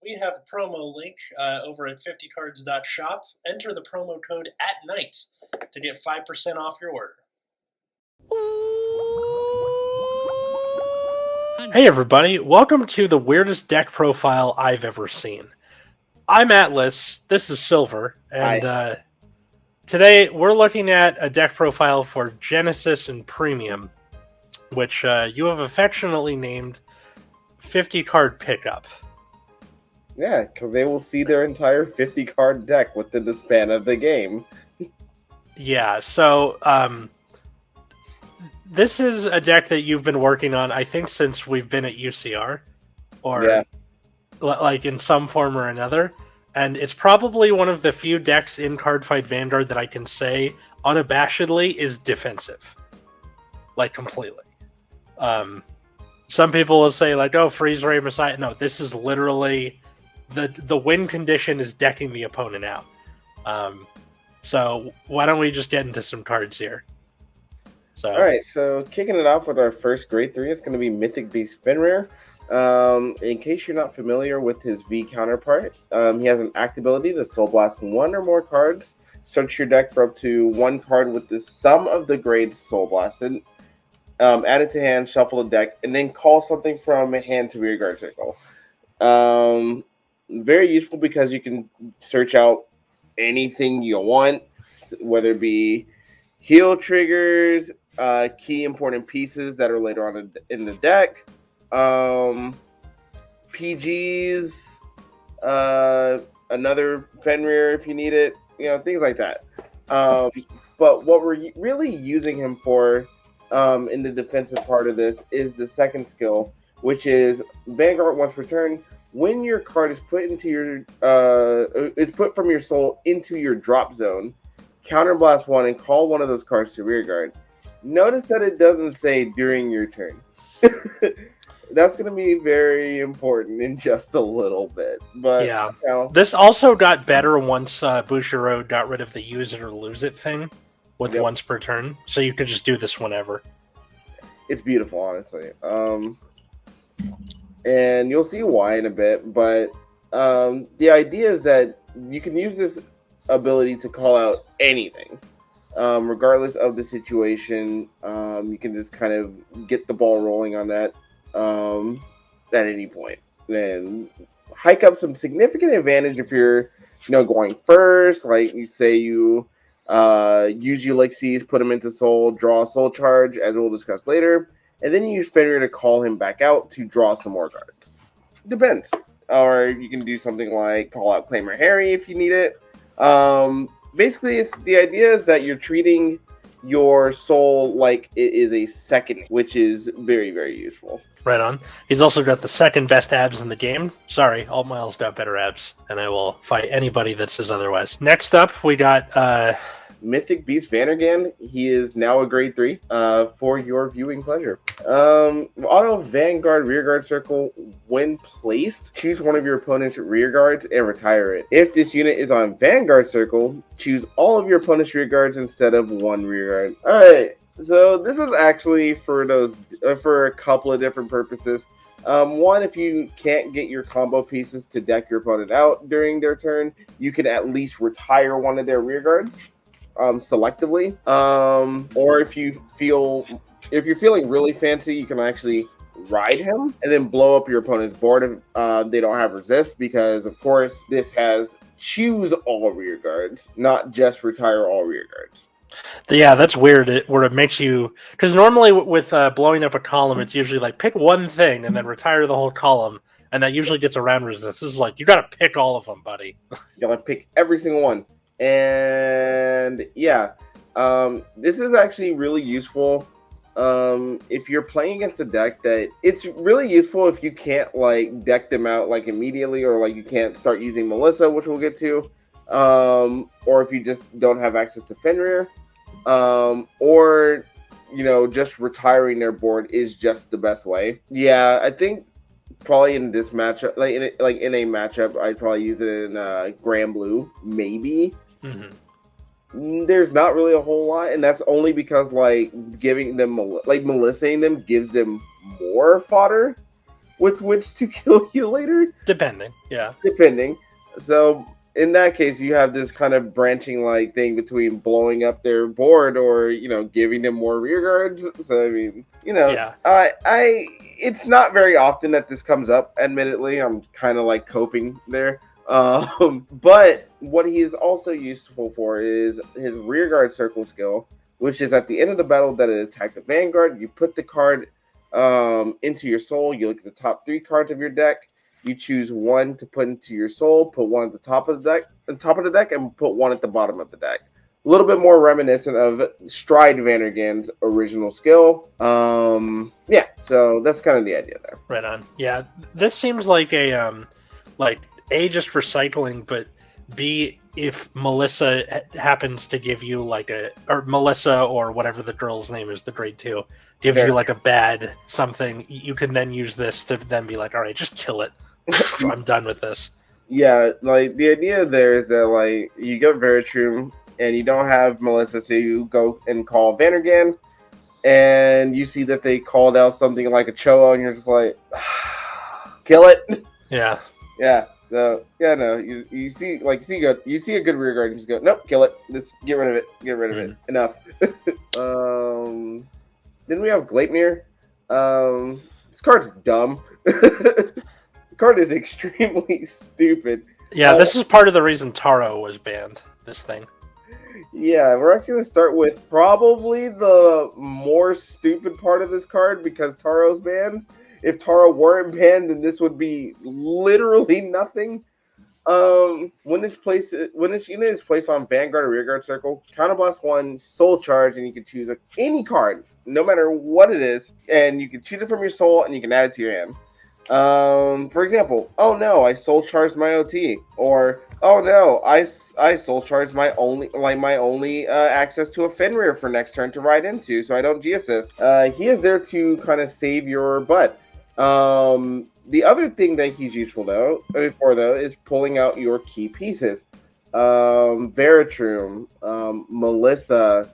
we have a promo link over at 50cards.shop. Enter the promo code ATNIGHT to get 5% off your order. Hey everybody, welcome to the weirdest deck profile I've ever seen. I'm Atlas, this is Silver, and today we're looking at a deck profile for Genesis and Premium, which you have affectionately named 50-card pickup. Yeah, because they will see their entire 50-card deck within the span of the game. Yeah, so this is a deck that you've been working on, I think, since we've been at UCR, or like in some form or another. And it's probably one of the few decks in Cardfight Vanguard that I can say unabashedly is defensive, like completely. Some people will say like, "Oh, freeze ray Messiah." No, this is literally the win condition is decking the opponent out. So why don't we just get into some cards here? So, all right, so kicking it off with our first grade 3, it's going to be Mythic Beast Fenrir. In case you're not familiar with his V counterpart, he has an act ability to Soul Blast 1 or more cards, search your deck for up to 1 card with the sum of the grades Soul Blasted, add it to hand, shuffle a deck, and then call something from hand to rearguard circle. Very useful because you can search out anything you want, whether it be heal triggers, key important pieces that are later on in the deck, PGs, another Fenrir if you need it, things like that. But what we're really using him for in the defensive part of this is the second skill, which is Vanguard once per turn. When your card is put into your is put from your soul into your drop zone, counterblast 1 and call one of those cards to rearguard. Notice that it doesn't say during your turn. That's going to be very important in just a little bit. But yeah, this also got better once Bushiroad got rid of the use it or lose it thing with once per turn, so you could just do this whenever. It's beautiful, honestly. And you'll see why in a bit, but the idea is that you can use this ability to call out anything. Regardless of the situation, you can just kind of get the ball rolling on that at any point. Then hike up some significant advantage if you're going first, like you say you use Ulysses, put him into soul, draw a soul charge, as we'll discuss later. And then you use Fenrir to call him back out to draw some more cards. Depends. Or you can do something like call out Claimer Harry if you need it. Basically, the idea is that you're treating your soul like it is a second, which is very, very useful. Right on. He's also got the second best abs in the game. Sorry, Alt Miles got better abs, and I will fight anybody that says otherwise. Next up, we got Mythic Beast Vandergan. He is now a grade 3 for your viewing pleasure. Auto Vanguard rearguard circle. When placed, choose one of your opponent's rearguards and retire it. If this unit is on Vanguard circle, choose all of your opponent's rearguards instead of one rearguard. Alright, so this is actually for those for a couple of different purposes. One, if you can't get your combo pieces to deck your opponent out during their turn, you can at least retire one of their rearguards. Selectively, or if you're feeling really fancy, you can actually ride him and then blow up your opponent's board if they don't have resist, because of course this has choose all rear guards, not just retire all rear guards. Yeah, that's weird. Where it makes you, because normally with blowing up a column, it's usually like pick one thing and then retire the whole column, and that usually gets around resist. This is like you got to pick all of them, buddy. You got to pick every single one. And yeah, this is actually really useful if you're playing against a deck that it's really useful if you can't like deck them out like immediately, or like you can't start using Melissa, which we'll get to, or if you just don't have access to Fenrir, or just retiring their board is just the best way. Yeah, I think probably in this matchup, in a matchup, I'd probably use it in Grand Blue, maybe. Mm-hmm. There's not really a whole lot, and that's only because giving them Melissaing them gives them more fodder. with which to kill you later. Depending, yeah. Depending. So in that case, you have this kind of branching like thing between blowing up their board or giving them more rear guards. So I mean, Yeah. It's not very often that this comes up. Admittedly, I'm kind of like coping there. But what he is also useful for is his rear guard circle skill, which is at the end of the battle that it attacked the Vanguard. You put the card into your soul. You look at the top 3 cards of your deck. You choose one to put into your soul, put one at the top of the deck, and put one at the bottom of the deck. A little bit more reminiscent of Stride Vandergan's original skill. Yeah, so that's kind of the idea there. Right on. Yeah, this seems like a just recycling, but B, if Melissa happens to give you or Melissa or whatever the girl's name is, the grade 2, gives you like a bad something, you can then use this to then be like, all right, just kill it. I'm done with this. Yeah, like the idea there is that like you get Veratrum and you don't have Melissa, so you go and call Vandergan, and you see that they called out something like a Choa, and you're just like, kill it. Yeah. Yeah. No. Yeah. No. You see a good rear guard, and you just go, nope, kill it. Just get rid of it. Get rid of it. Enough. Then we have Gleipnir. This card's dumb. The card is extremely stupid. Yeah, this is part of the reason Taro was banned. This thing. Yeah, we're actually going to start with probably the more stupid part of this card because Taro's banned. If Taro weren't banned, then this would be literally nothing. When this unit is placed on Vanguard or Rearguard Circle, counterblast 1, soul charge, and you can choose any card, no matter what it is, and you can choose it from your soul and you can add it to your hand. For example, oh no, I soul charged my OT, or oh no, I soul charged my only access to a Fenrir for next turn to ride into, so I don't G assist. He is there to kind of save your butt. The other thing that he's useful for is pulling out your key pieces. Veratrum, Melissa,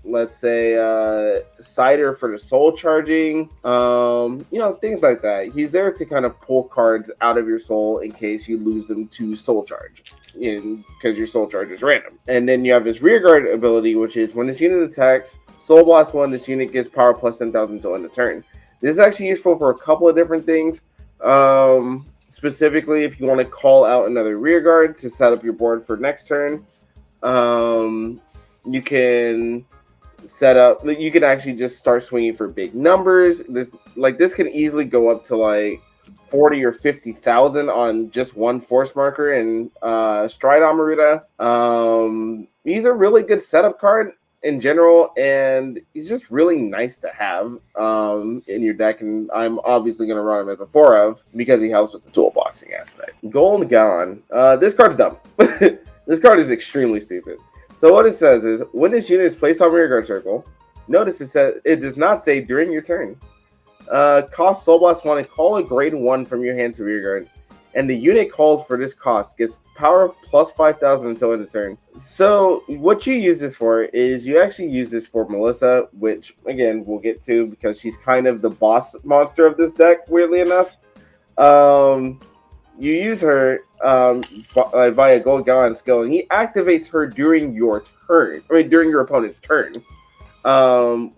let's say Cider for the soul charging, things like that. He's there to kind of pull cards out of your soul in case you lose them to soul charge, because your soul charge is random. And then you have his rearguard ability, which is when this unit attacks, soul blast 1, this unit gets power plus 10,000 until end of turn. This is actually useful for a couple of different things. Specifically, if you want to call out another rearguard to set up your board for next turn, you can set up. You can actually just start swinging for big numbers. This can easily go up to like 40 or 50,000 on just one force marker in Stride Amaruta. He's a really good setup card in general, and he's just really nice to have in your deck, and I'm obviously going to run him as a 4 of because he helps with the toolboxing aspect. Gold Gone. This card's dumb. This card is extremely stupid. So what it says is, when this unit is placed on Rearguard Circle, notice it does not say during your turn. Cost Soul Blast 1 and call a grade 1 from your hand to Rearguard, and the unit called for this cost gets power plus 5,000 until end of turn. So what you use this for is you actually use this for Melissa, which again we'll get to because she's kind of the boss monster of this deck, weirdly enough. You use her via Gold Gallon skill, and he activates her during your turn. During your opponent's turn,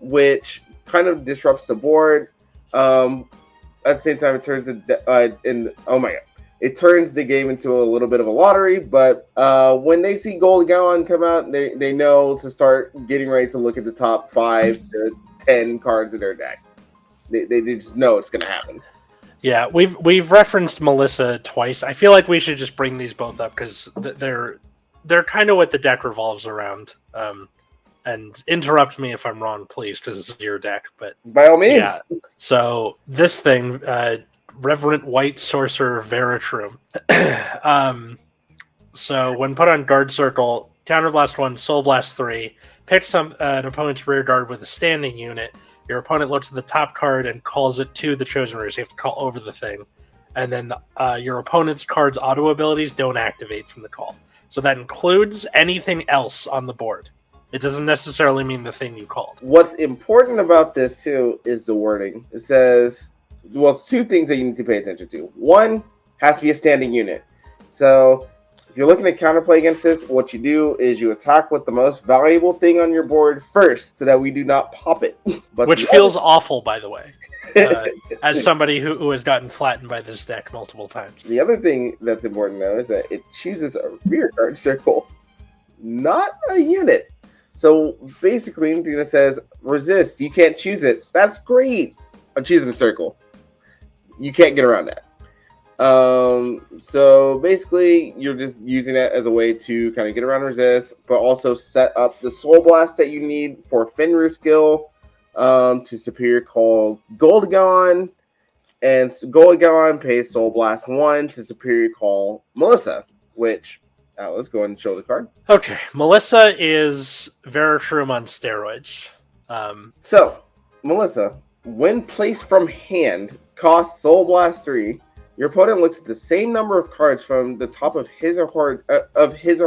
which kind of disrupts the board. At the same time, it turns it turns the game into a little bit of a lottery. But when they see Gold Gallon come out, they know to start getting ready to look at the top 5 to 10 cards of their deck. They just know it's going to happen. Yeah, we've referenced Melissa twice. I feel like we should just bring these both up because they're kind of what the deck revolves around. And interrupt me if I'm wrong, please, because this is your deck. But by all means. Yeah. So this thing, Reverent White Sorcerer Veratrum. So when put on Guard Circle, Counterblast 1, Soul Blast 3, pick an opponent's rear guard with a standing unit. Your opponent looks at the top card and calls it to the chosen rear. So you have to call over the thing. And then your opponent's card's auto abilities don't activate from the call. So that includes anything else on the board. It doesn't necessarily mean the thing you called. What's important about this, too, is the wording. It says, well, it's two things that you need to pay attention to. One, has to be a standing unit. So if you're looking at counterplay against this, what you do is you attack with the most valuable thing on your board first, so that we do not pop it. But which feels awful, by the way, as somebody who has gotten flattened by this deck multiple times. The other thing that's important, though, is that it chooses a rear guard circle, not a unit. So basically, anything that says resist, you can't choose it. That's great. I'm choosing a circle. You can't get around that. So basically, you're just using it as a way to kind of get around resist, but also set up the soul blast that you need for Fenrir skill to superior call Goldagon, and Goldagon pays soul blast 1 to superior call Melissa, which let's go ahead and show the card. Okay, Melissa is Veratrum on steroids. So Melissa, when placed from hand, costs soul blast 3. Your opponent looks at the same number of cards from the top of his or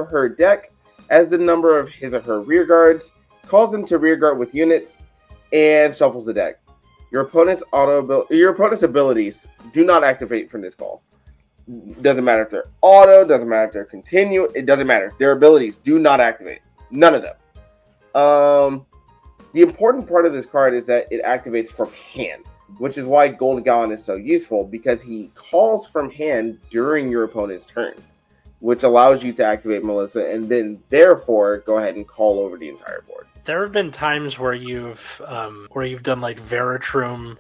her deck as the number of his or her rear guards, calls them to rear guard with units, and shuffles the deck. Your opponent's abilities do not activate from this call. Doesn't matter if they're auto, doesn't matter if they're continue, it doesn't matter. Their abilities do not activate. None of them. The important part of this card is that it activates from hand, which is why Goldagon is so useful, because he calls from hand during your opponent's turn, which allows you to activate Melissa and then therefore go ahead and call over the entire board. There have been times where you've done like Veratrum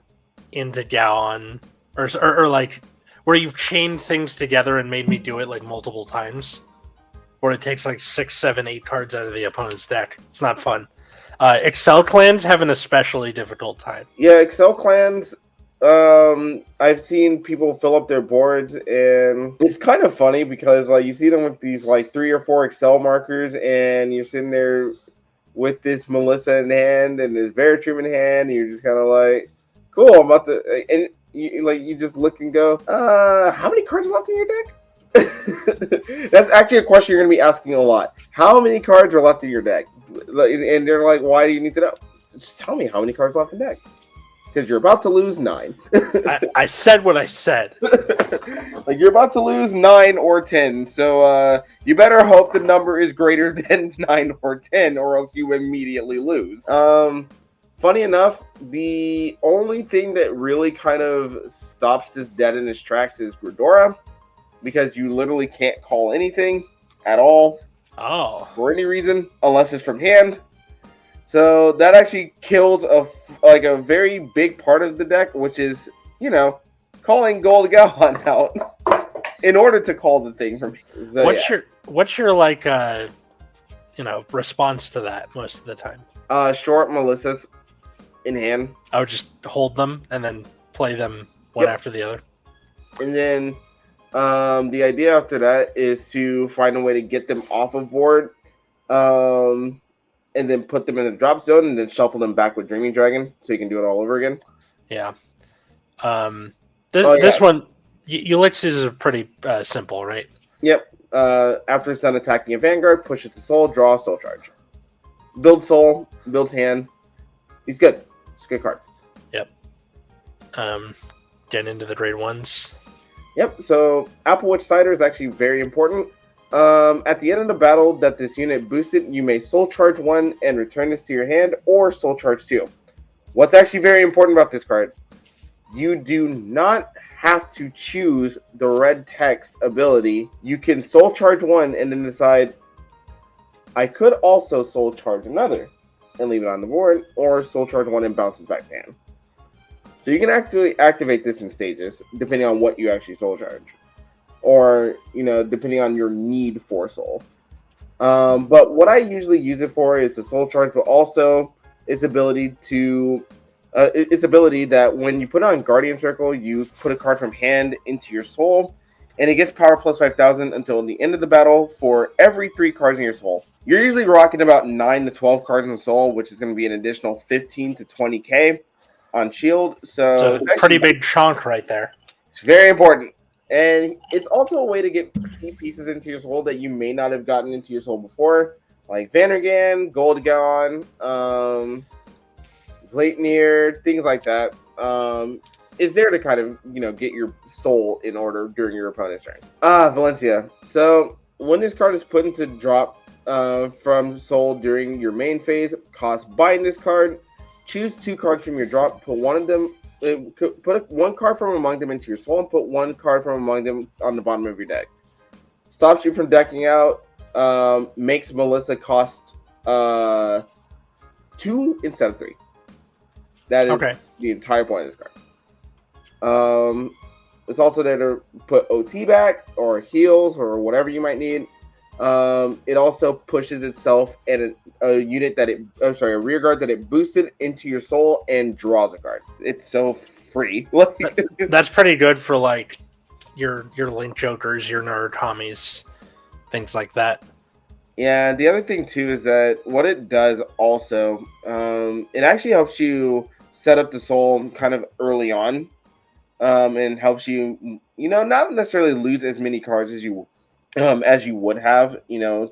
into Gaon, or like where you've chained things together and made me do it like multiple times, where it takes like 6, 7, 8 cards out of the opponent's deck. It's not fun. Excel clans have an especially difficult time. Yeah, Excel clans, I've seen people fill up their boards, and it's kind of funny because like you see them with these like 3 or 4 Excel markers, and you're sitting there with this Melissa in hand and this Veratrum in hand, and you're just kind of like, cool, I'm about to, and you just look and go, how many cards are left in your deck? That's actually a question you're going to be asking a lot. How many cards are left in your deck? And they're like, why do you need to know? Just tell me how many cards left in the deck. Because you're about to lose 9. I said what I said. Like, you're about to lose 9 or 10. So you better hope the number is greater than 9 or 10, or else you immediately lose. Funny enough, the only thing that really kind of stops this dead in its tracks is Gridora, because you literally can't call anything at all. Oh. For any reason, unless it's from hand. So that actually kills a very big part of the deck, which is, calling Goldagon out in order to call the thing from hand. So, what's your like response to that most of the time? Short Melissa's in hand. I would just hold them and then play them one after the other. And then the idea after that is to find a way to get them off of board, and then put them in a drop zone, and then shuffle them back with Dreaming Dragon, so you can do it all over again. Yeah. This one, Ulysses is pretty simple, right? Yep. After it's done attacking a Vanguard, push it to Soul, draw a Soul Charge. Build Soul, builds hand. He's good. It's a good card. Yep. Getting into the grade 1s. Yep, so Applewitch Cider is actually very important. At the end of the battle that this unit boosted, you may Soul Charge 1 and return this to your hand, or Soul Charge 2. What's actually very important about this card, you do not have to choose the red text ability. You can Soul Charge 1 and then decide, I could also Soul Charge another and leave it on the board, or Soul Charge 1 and bounce it back to hand. So you can actually activate this in stages, depending on what you actually Soul Charge. Or, depending on your need for Soul. But what I usually use it for is the Soul Charge, but also its ability that when you put on Guardian Circle, you put a card from hand into your Soul, and it gets power plus 5,000 until the end of the battle for every 3 cards in your Soul. You're usually rocking about 9 to 12 cards in Soul, which is going to be an additional 15 to 20k on shield. So it's a pretty big chunk right there. It's very important. And it's also a way to get key pieces into your Soul that you may not have gotten into your Soul before, like Vandergan, Goldagon, Gleipnir, things like that. is there to kind of, get your soul in order during your opponent's turn. Valencia. So when this card is put into drop from soul during your main phase, bind this card. Choose 2 cards from your drop. Put one of them. Put one card from among them into your soul, and put 1 card from among them on the bottom of your deck. Stops you from decking out. Makes Melissa cost 2 instead of 3. That is the entire point of this card. It's also there to put OT back or heals or whatever you might need. It also pushes itself and a rear guard that it boosted into your soul and draws a card. It's so free. That's pretty good for like your Link Jokers, your Naratomis, things like that. Yeah, the other thing too is that what it does also, it actually helps you set up the soul kind of early on, and helps you, not necessarily lose as many cards as you would have,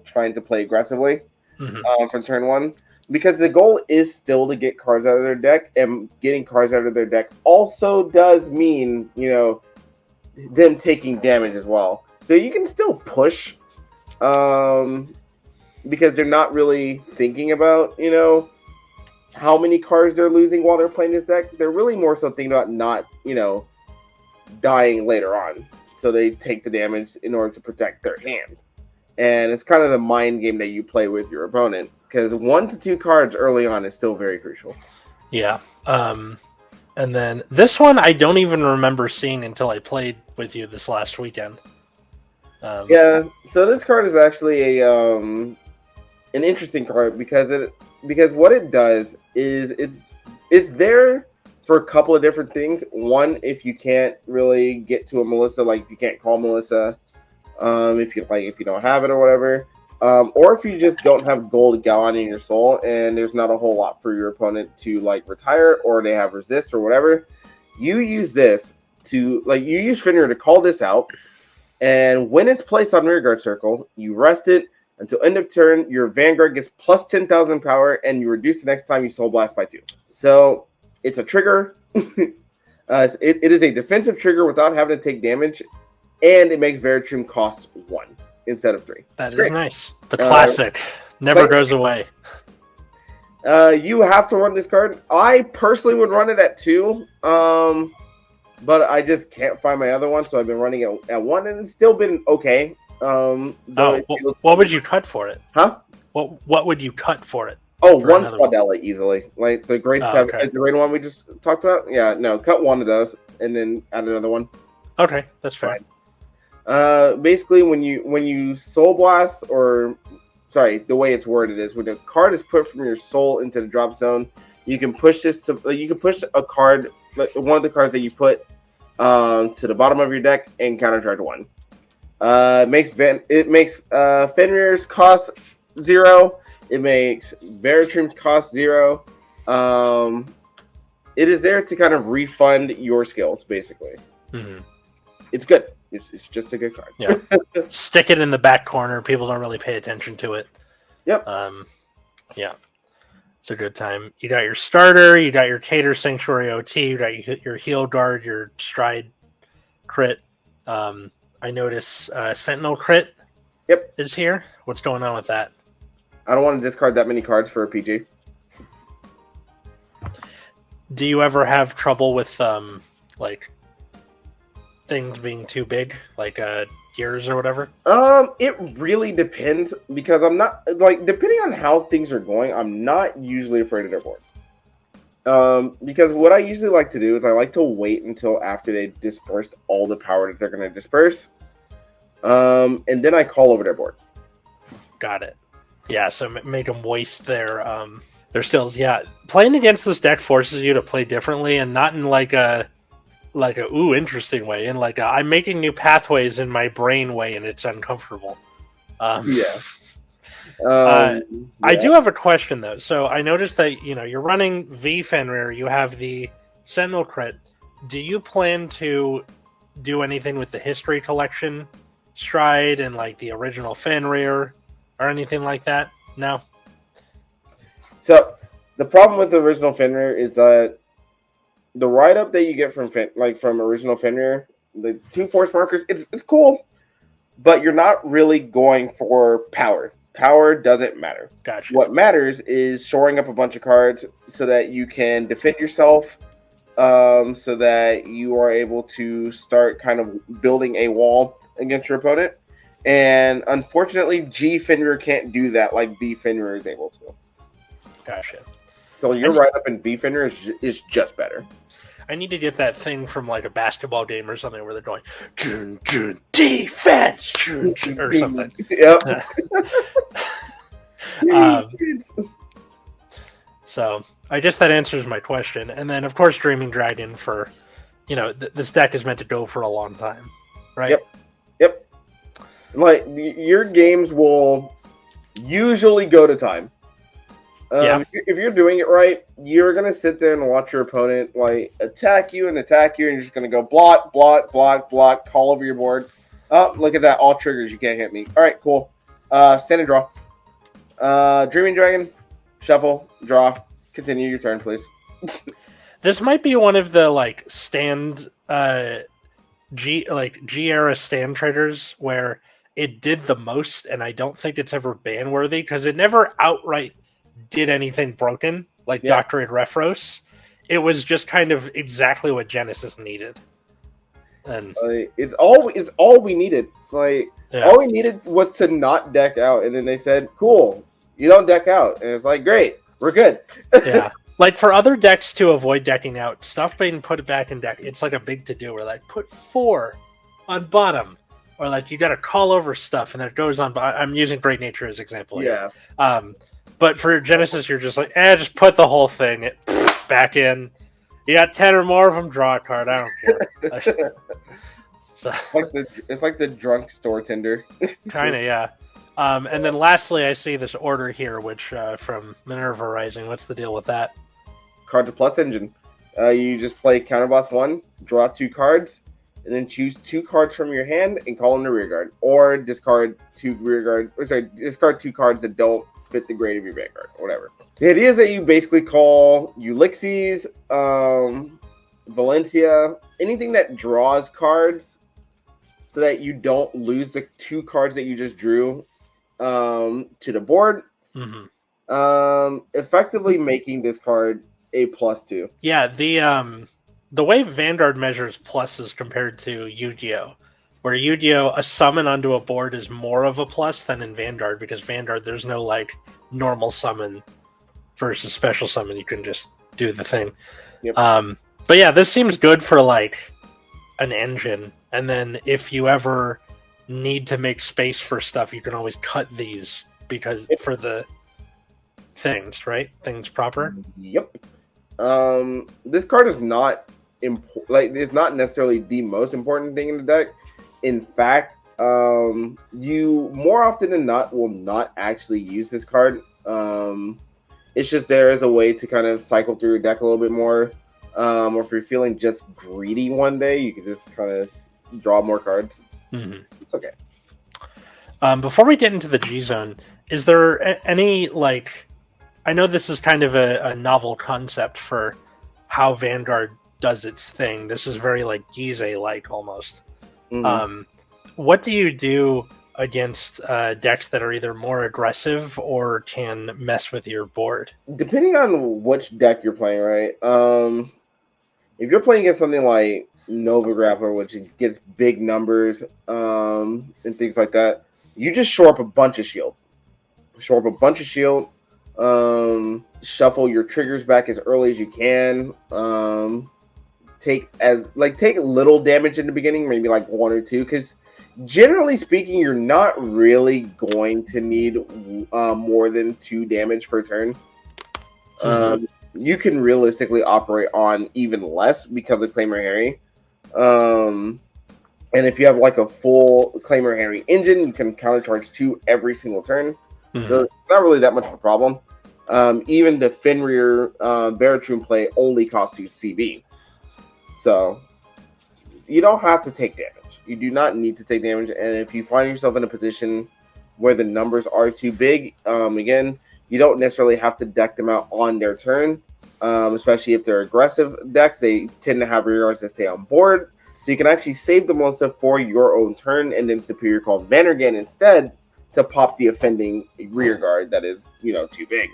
trying to play aggressively from turn 1, because the goal is still to get cards out of their deck, and getting cards out of their deck also does mean, them taking damage as well. So you can still push, because they're not really thinking about, how many cards they're losing while they're playing this deck. They're really more so thinking about not, dying later on. So they take the damage in order to protect their hand. And it's kind of the mind game that you play with your opponent, because 1 to 2 cards early on is still very crucial. Yeah. And then this one I don't even remember seeing until I played with you this last weekend. Yeah, so this card is actually an interesting card because what it does is it's there for a couple of different things. One, if you can't really get to a Melissa, like if you can't call Melissa, if you don't have it or whatever, or if you just don't have gold Gallon in your soul and there's not a whole lot for your opponent to retire, or they have resist or whatever, you use this to you use Fenrir to call this out, and when it's placed on rearguard circle, you rest it until end of turn. Your Vanguard gets plus 10,000 power, and you reduce the next time you soul blast by 2. So it's a trigger. It is a defensive trigger without having to take damage, and it makes Veratrum cost 1 instead of 3. That is nice. The classic never goes away. You have to run this card. I personally would run it at 2, but I just can't find my other one, so I've been running it at 1, and it's still been okay. What would you cut for it? Huh? What would you cut for it? Oh, 1 Swadella easily. Like the grade 7, the grade 1 we just talked about? Yeah, no, cut 1 of those and then add another one. Okay, that's fine. Basically, when you soul blast, the way it's worded is when a card is put from your soul into the drop zone, you can push a card, one of the cards that you put to the bottom of your deck and countercharge 1. It makes Fenrir's cost 0. It makes Veratrum's cost 0. It is there to kind of refund your skills, basically. Mm-hmm. It's good. It's just a good card. Yeah. Stick it in the back corner. People don't really pay attention to it. Yep. Yeah. It's a good time. You got your starter. You got your Cater Sanctuary OT. You got your Heal Guard, your Stride crit. I notice Sentinel crit. Yep. Is here. What's going on with that? I don't want to discard that many cards for a PG. Do you ever have trouble with things being too big, like gears or whatever? It really depends, because I'm not depending on how things are going, I'm not usually afraid of their board. Because what I usually like to do is I like to wait until after they dispersed all the power that they're going to disperse, and then I call over their board. Got it. Yeah, so make them waste their skills. Yeah, playing against this deck forces you to play differently, and not in a interesting way, in I'm making new pathways in my brain way, and it's uncomfortable. Yeah. I do have a question though. So I noticed that you're running V Fenrir. You have the Sentinel crit. Do you plan to do anything with the history collection Stride and the original Fenrir or anything like that? No. So the problem with the original Fenrir is that the write-up that you get from from original Fenrir, the 2 force markers, it's cool, but you're not really going for power. Power doesn't matter. Gotcha. What matters is shoring up a bunch of cards so that you can defend yourself, so that you are able to start kind of building a wall against your opponent. And unfortunately, G Fenrir can't do that like V Fenrir is able to. Gotcha. So your write-up in V Fenrir is just better. I need to get that thing from like a basketball game or something where they're going dun, dun, defense dun, dun, or something. Yep. So I guess that answers my question. And then of course Dreaming Dragon for, this deck is meant to go for a long time, right? Yep. Like your games will usually go to time. If you're doing it right, you're gonna sit there and watch your opponent like attack you, and you're just gonna go block, call over your board. Oh, look at that! All triggers, you can't hit me. All right, cool. Stand and draw. Dreaming Dragon, shuffle, draw. Continue your turn, please. This might be one of the stand G era stand triggers where it did the most, and I don't think it's ever ban worthy because it never outright did anything broken like Doctorate Refros. It was just kind of exactly what Genesis needed, and it's all we needed. All we needed was to not deck out, and then they said, "Cool, you don't deck out," and it's like, "Great, we're good." Yeah, for other decks to avoid decking out, stuff being put back in deck, it's like a big to do. Where put 4 on bottom, or you got to call over stuff, and then it goes on. I'm using Great Nature as example. Yeah. But for Genesis, you're just just put the whole thing back in. You got 10 or more of them, draw a card. I don't care. So, it's like the drunk store tender. Kind of, yeah. And then lastly, I see this order here, which from Minerva Rising. What's the deal with that? Cards plus engine. You just play Counterboss 1, draw 2 cards, and then choose 2 cards from your hand and call them to rearguard. Or discard 2 discard 2 cards that don't fit the grade of your Vanguard, or whatever. The idea is that you basically call Ulixes, Valencia, anything that draws cards so that you don't lose the 2 cards that you just drew to the board. Mm-hmm. Effectively making this card a +2. Yeah, the way Vanguard measures pluses compared to Yu-Gi-Oh! Where Yu-Gi-Oh! A summon onto a board is more of a plus than in Vanguard, because Vanguard there's no normal summon versus special summon. You can just do the thing. Yep. But yeah, this seems good for an engine, and then if you ever need to make space for stuff, you can always cut these because for the things, right? Things proper. Yep. This card is not it's not necessarily the most important thing in the deck. In fact, you more often than not will not actually use this card. It's just there as a way to kind of cycle through your deck a little bit more. Or if you're feeling just greedy one day, you can just kind of draw more cards. It's okay. Before we get into the G Zone, is there any I know this is kind of a novel concept for how Vanguard does its thing. This is very Gize-like almost. Mm-hmm. What do you do against decks that are either more aggressive or can mess with your board? Depending on which deck you're playing, right? If you're playing against something like Nova Grappler, which gets big numbers and things like that, you just shore up a bunch of shield. Shuffle your triggers back as early as you can. Take little damage in the beginning, maybe 1 or 2, because generally speaking, you're not really going to need more than 2 damage per turn. You can realistically operate on even less because of Claymore Harry. And if you have a full Claymore Harry engine, you can countercharge 2 every single turn. So it's not really that much of a problem. Even the Fenrir Veratrum play only costs 2 CB. So you don't have to take damage. You do not need to take damage. And if you find yourself in a position where the numbers are too big, again, you don't necessarily have to deck them out on their turn. especially if they're aggressive decks. They tend to have rearguards that stay on board. So you can actually save the Melissa for your own turn and then Superior call Vandergan instead to pop the offending rearguard that is, too big.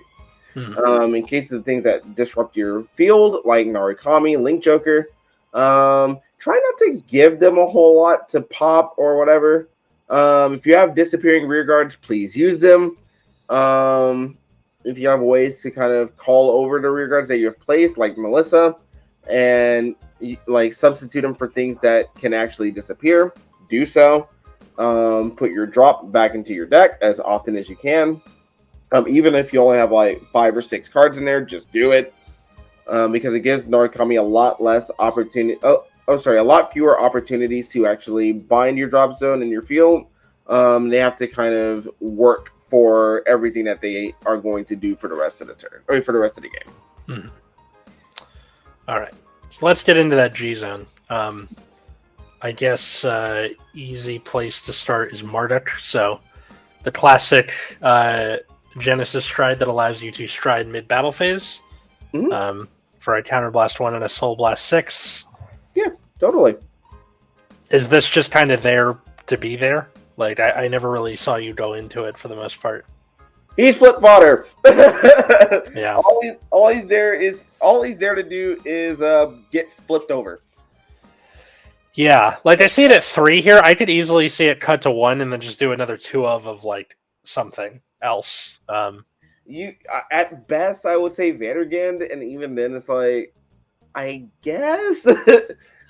In case of the things that disrupt your field, like Narukami, Link Joker, try not to give them a whole lot to pop or whatever. If you have disappearing rearguards, please use them. If you have ways to kind of call over the rearguards that you have placed, like Melissa, and like substitute them for things that can actually disappear, do so. Put your drop back into your deck as often as you can. Even if you only have like 5 or 6 cards in there, just do it. Because it gives Narukami a lot less opportunity. A lot fewer opportunities to actually bind your drop zone in your field. They have to kind of work for everything that they are going to do for the rest of the turn, or for the rest of the game. All right, so let's get into that G zone. I guess easy place to start is Marduk. So the classic Genesis stride that allows you to stride mid-battle phase for a Counterblast 1 and a Soul Blast 6. Yeah, totally. Is this just kind of there to be there? Like, I never really saw you go into it for the most part. He's flip fodder. Yeah. All he's there to do is get flipped over. Yeah, like I see it at 3 here. I could easily see it cut to 1 and then just do another 2 of like something else. You at best, I would say Vandergan, and even then, it's like, I guess.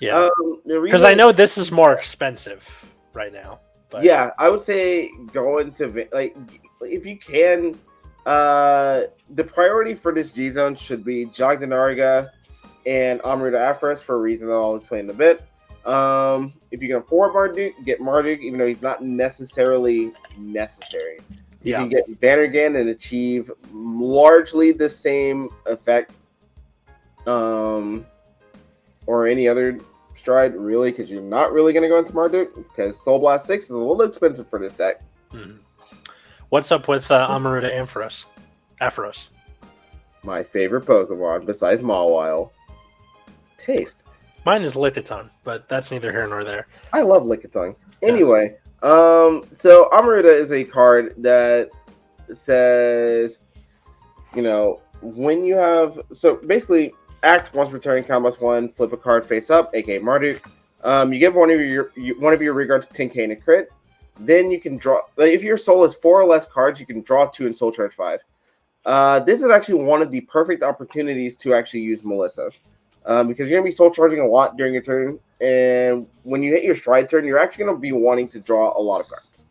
Yeah, because I know this is more expensive right now. But... yeah, I would say going to like if you can. The priority for this G zone should be Jagdanaga and Amrita Afros for a reason that I'll explain in a bit. If you can afford Marduk, get Marduk, even though he's not necessarily necessary. You can get Vandergan and achieve largely the same effect, or any other stride, really, because you're not really going to go into Marduk, because Soul Blast 6 is a little expensive for this deck. What's up with Amrita Afros? My favorite Pokemon, besides Mawile. Taste. Mine is Lickitung, but that's neither here nor there. I love Lickitung. Anyway, so Amrita is a card that says, when you have... So, basically, act once per turn, combat 1, flip a card face up, aka Marduk. You give one of your regards 10k in a crit. Then you can draw... if your soul is 4 or less cards, you can draw 2 and soul charge 5. This is actually one of the perfect opportunities to actually use Melissa. Because you're going to be soul charging a lot during your turn. And when you hit your stride turn, you're actually going to be wanting to draw a lot of cards.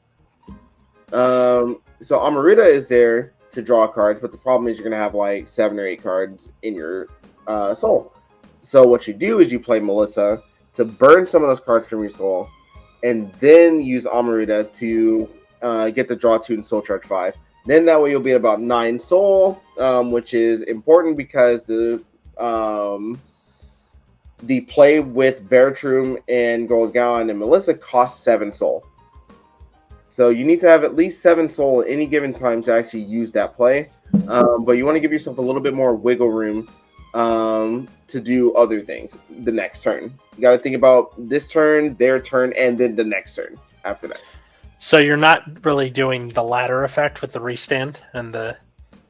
So Amrita is there to draw cards, but the problem is you're going to have like 7 or 8 cards in your soul. So what you do is you play Melissa to burn some of those cards from your soul, and then use Amrita to get the draw 2 and soul charge 5. Then that way you'll be at about 9 soul, which is important because the play with Veratrum and Golgaon and Melissa costs 7 soul. So you need to have at least 7 soul at any given time to actually use that play. But you want to give yourself a little bit more wiggle room to do other things the next turn. You got to think about this turn, their turn, and then the next turn after that. So you're not really doing the ladder effect with the restand and the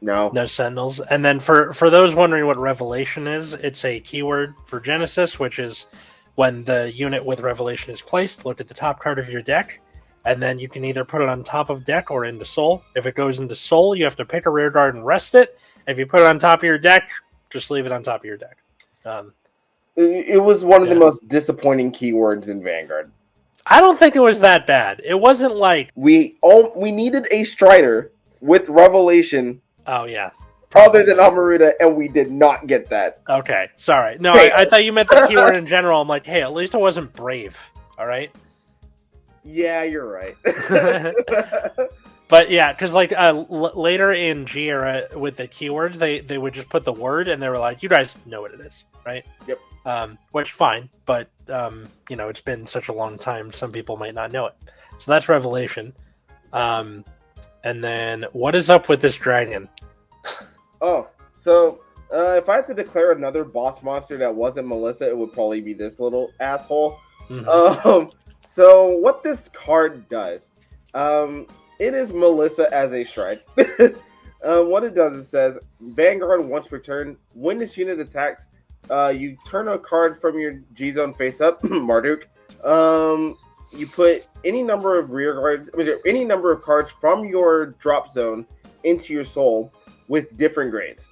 no sentinels. And then for those wondering what Revelation is, it's a keyword for Genesis, which is when the unit with Revelation is placed, look at the top card of your deck, and then you can either put it on top of deck or into Soul. If it goes into Soul, you have to pick a rear guard and rest it. If you put it on top of your deck, just leave it on top of your deck. It was one of the most disappointing keywords in Vanguard. I don't think it was that bad. It wasn't like... We needed a Strider with Revelation... Oh, yeah. Probably. Other than Amrita, and we did not get that. Okay, sorry. No, I thought you meant the keyword in general. I'm like, hey, at least it wasn't Brave, all right? Yeah, you're right. But yeah, because like later in G era with the keywords, they would just put the word, and they were like, you guys know what it is, right? Yep. Which, fine, but, it's been such a long time, some people might not know it. So that's Revelation. And then, what is up with this dragon? Oh, so If I had to declare another boss monster that wasn't Melissa, it would probably be this little asshole. Mm-hmm. So what this card does, it is Melissa as a shred. What it does, it says Vanguard once per turn. When this unit attacks, you turn a card from your G zone face up, Marduk. You put any number of any number of cards from your drop zone into your soul with different grades,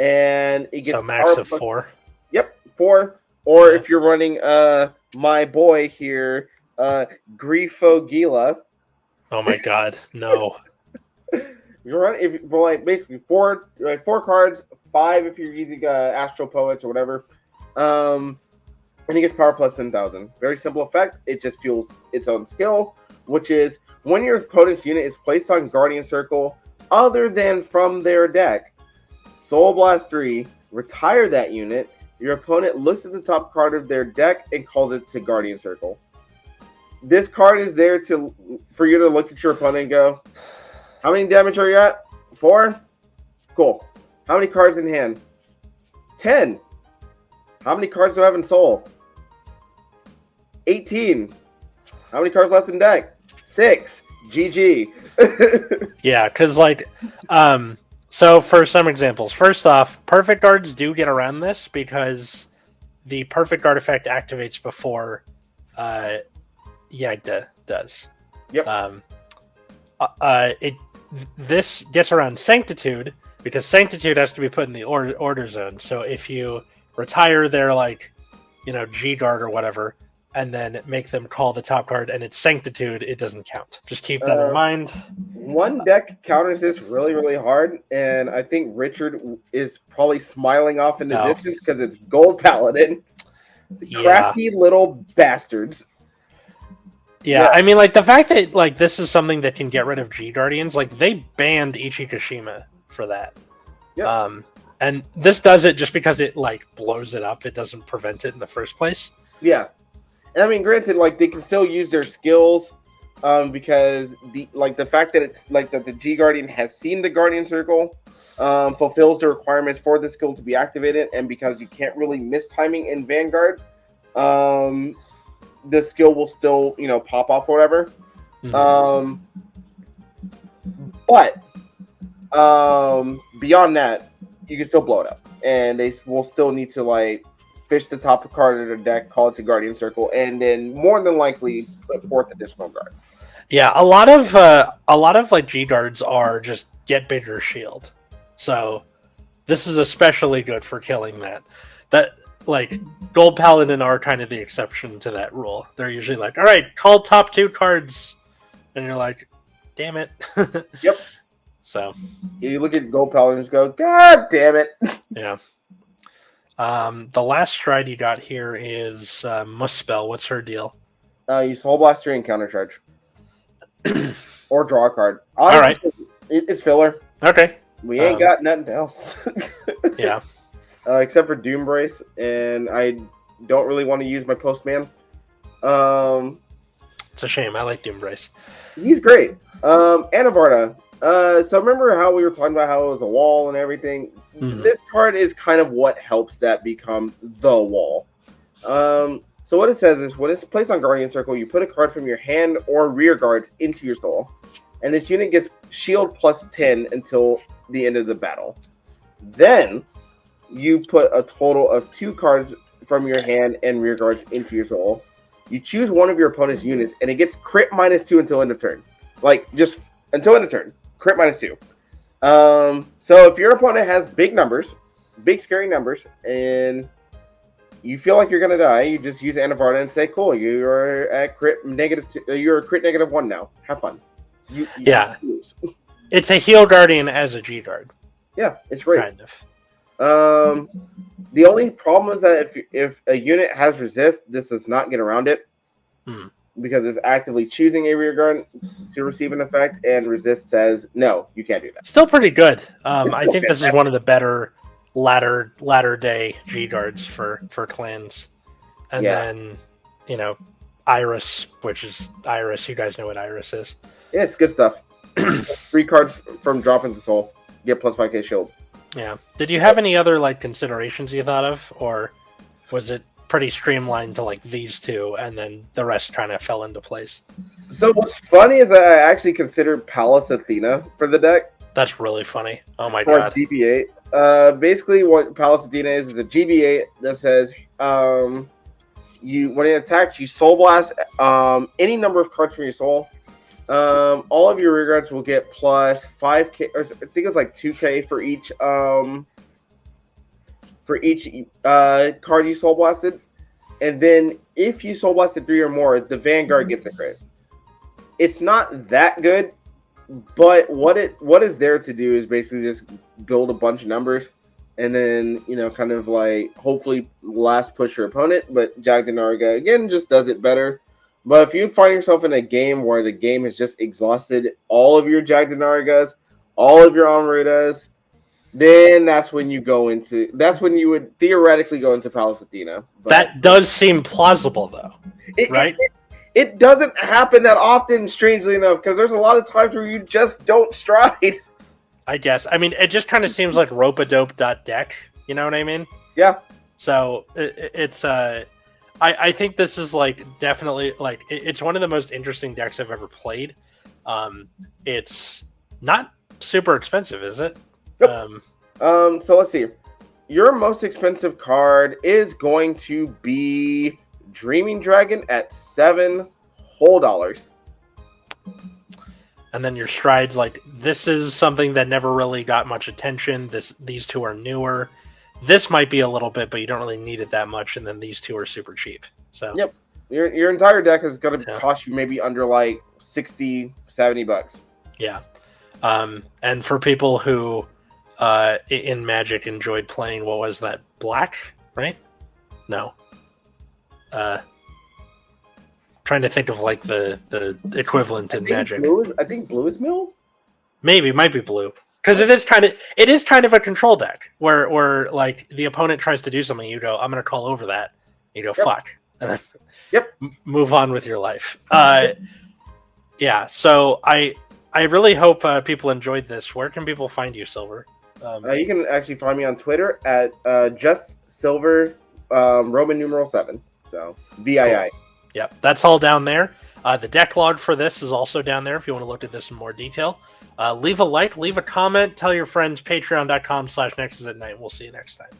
and it gets max of 4. Yep, 4. Or if you're running my boy here, Grifo Gila. Oh my god, no. You're running basically 4 cards, 5 if you're using Astral Poets or whatever. And he gets power plus 10,000. Very simple effect. It just fuels its own skill, which is when your opponent's unit is placed on Guardian Circle other than from their deck, Soul Blast 3, retire that unit. Your opponent looks at the top card of their deck and calls it to Guardian Circle. This card is there for you to look at your opponent and go, how many damage are you at? 4? Cool. How many cards in hand? 10. How many cards do I have in Soul? 18. How many cards left in deck? 6. GG. Yeah, because so for some examples, first off, perfect guards do get around this because the perfect guard effect activates before Yagda does. Yep. This gets around Sanctitude because Sanctitude has to be put in the order zone. So if you retire their G guard or whatever, and then make them call the top card, and it's Sanctitude, it doesn't count. Just keep that in mind. One deck counters this really, really hard, and I think Richard is probably smiling off in the distance because it's Gold Paladin. Crafty little bastards. Yeah, I mean, the fact that, this is something that can get rid of G-Guardians, they banned Ichikashima for that. Yep. And this does it just because it, blows it up. It doesn't prevent it in the first place. Yeah. I mean, granted, they can still use their skills, because the fact that it's that the G Guardian has seen the Guardian Circle, fulfills the requirements for the skill to be activated, and because you can't really miss timing in Vanguard, the skill will still pop off or whatever. Mm-hmm. But beyond that, you can still blow it up, and they will still need to fish the top card of their deck, call it to Guardian Circle, and then more than likely put forth additional guard. Yeah, a lot of G guards are just get bigger shield. So this is especially good for killing that. Gold Paladin are kind of the exception to that rule. They're usually all right, call top 2 cards, and you're like, damn it. Yep. So you look at Gold Paladins, go, God damn it. Yeah. The last stride you got here is Muspel. What's her deal? You Soul Blast 3 and countercharge. Or draw a card. Honestly, all right. It's filler. Okay. We ain't got nothing else. Yeah. Except for Doom Brace, and I don't really want to use my Postman. It's a shame. I like Doom Brace. He's great. Anavarta. So remember how we were talking about how it was a wall and everything? Mm-hmm. This card is kind of what helps that become the wall. So what it says is, when it's placed on Guardian Circle, you put a card from your hand or rear guards into your soul, and this unit gets shield plus 10 until the end of the battle. Then you put a total of 2 cards from your hand and rear guards into your soul. You choose one of your opponent's units, and it gets crit -2 until end of turn. Just until end of turn. Crit -2. So if your opponent has big numbers, big scary numbers, and you feel like you're gonna die, you just use Anavarta and say, "Cool, you're at crit -2. You're a crit -1 now. Have fun." You lose. It's a heal guardian as a G guard. Yeah, it's great. Kind of. The only problem is that if a unit has resist, this does not get around it. Because it's actively choosing a rear guard to receive an effect, and resist says, no, you can't do that. Still pretty good. I think this is one of the better latter day G guards for clans. And then, Iris, which is Iris. You guys know what Iris is. Yeah, it's good stuff. 3 cards from drop into soul. Get plus 5k shield. Yeah. Did you have any other like considerations you thought of, or was it pretty streamlined to like these two, and then the rest kind of fell into place? So what's funny is I actually considered Pallas Athena for the deck. That's really funny. Oh my for god. GB8. Basically, what Pallas Athena is a GB8 that says you when it attacks, you soul blast any number of cards from your soul. All of your rear guards will get plus 5k, or I think it's like 2k for each card you soul blasted. And then if you soul blasted 3 or more, the Vanguard gets a crit. It's not that good, but what is there to do is basically just build a bunch of numbers, and then kind of like hopefully last push your opponent. But Jagdinarga again just does it better. But if you find yourself in a game where the game has just exhausted all of your Jagdinargas, all of your Amrutas, then that's when you would theoretically go into Pallas Athena. But that does seem plausible, though, right? It doesn't happen that often, strangely enough, because there's a lot of times where you just don't stride. I guess. I mean, it just kind of seems like rope-a-dope.deck. You know what I mean? Yeah. So it's I think this is like definitely like it's one of the most interesting decks I've ever played. It's not super expensive, is it? Yep. So let's see. Your most expensive card is going to be Dreaming Dragon at $7 whole. And then your strides, like this is something that never really got much attention. These two are newer. This might be a little bit, but you don't really need it that much. And then these two are super cheap. So yep, your entire deck is going to cost you maybe under like $60-$70. Yeah, and for people who in Magic enjoyed playing, what was that? Black, right? No. Trying to think of like the equivalent in Magic. I think blue is mill. Maybe it might be blue because it is kind of a control deck where like the opponent tries to do something, you go, I'm going to call over that. You go, fuck, and then move on with your life. Yeah. So I really hope people enjoyed this. Where can people find you, Silver? You can actually find me on Twitter at just Silver Roman numeral 7. So VII. Cool. Yep, that's all down there. The deck log for this is also down there if you want to look at this in more detail. Leave a like, leave a comment, tell your friends, patreon.com/nexus@night. We'll see you next time.